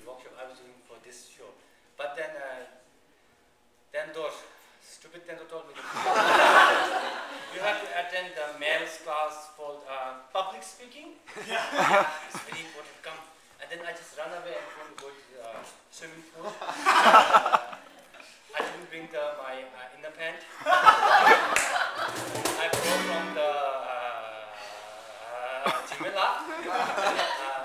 workshop I was doing for this show. But then Tendor, stupid Tendor told me you have to attend the male's class for public speaking. It's very important. Come. And then I just run away and go to the swimming pool. I didn't bring my inner pant. I broke from the Jimela.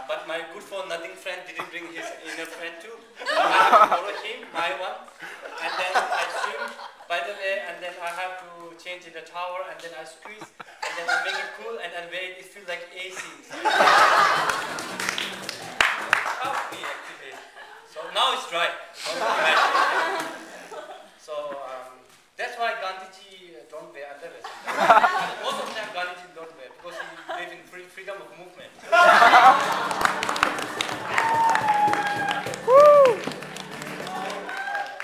But my good for nothing friend didn't bring his inner friend too. I have to borrow him, my one. And then I swim, by the way, and then I have to change in the tower, and then I squeeze, and then I make it cool, and then wait, it feels like AC. Help me actually. So now it's dry. So that's why Gandhiji don't wear underwear. Most of the time Gandhiji don't wear because he believes in freedom of movement.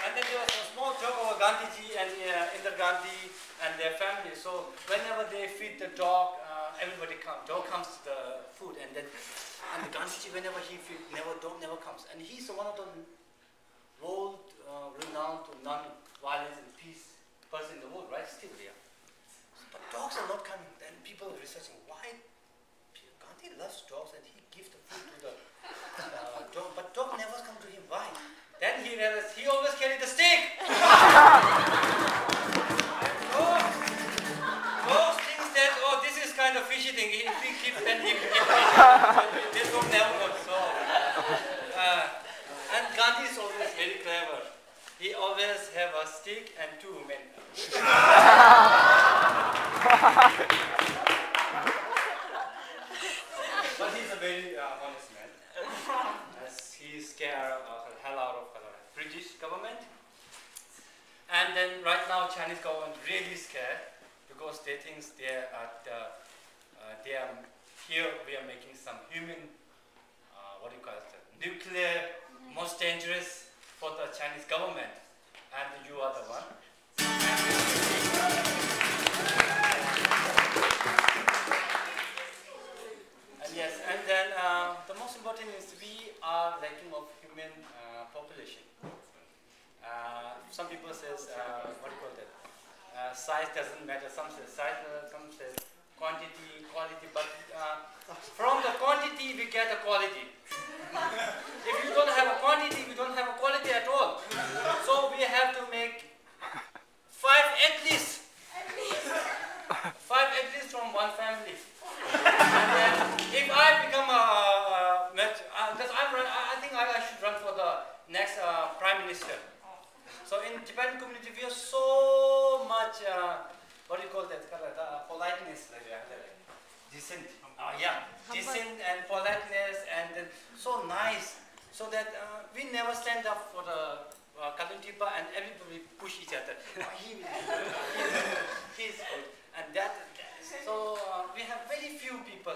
And then there was a small joke about Gandhiji and Indira Gandhi and their family. So whenever they feed the dog, everybody comes. Dog comes to the food, and then the Gandhiji, whenever he feeds, dog never comes. And he's one of the world renowned non-violence and peace person in the world, right? Still there. But dogs are not coming. Then people are researching why Gandhi loves dogs and he gives the food to the dog, but dog never comes to him. Why? Then he realized he always carried the stick. Dogs thinks that, oh, this is kind of fishy thing. If he keeps, then he keeps it. This dog never works. So, and Gandhi is always very clever. He always have a stick and two men. But he's a very honest man. As he scared the hell out of the British government. And then right now Chinese government really scared because they think they are here we are making some human, what do you call it, nuclear, most dangerous for the Chinese government, and you are the one. And yes, and then the most important is we are lacking of human population. Some people says, what do you call that? Size doesn't matter. Some say size, some say quantity, quality, but from the quantity we get a quality. If you don't have a quantity, we don't have a quality at all. So we have to make 5 at least. 5 at least from one family. And then if I become I think I should run for the next Prime Minister. So in Tibetan community, we have so much, what do you call that? Politeness, decent. Decent and politeness, and then so nice, so that we never stand up for the Kalintipa and everybody push each other. He's good. And that, so we have very few people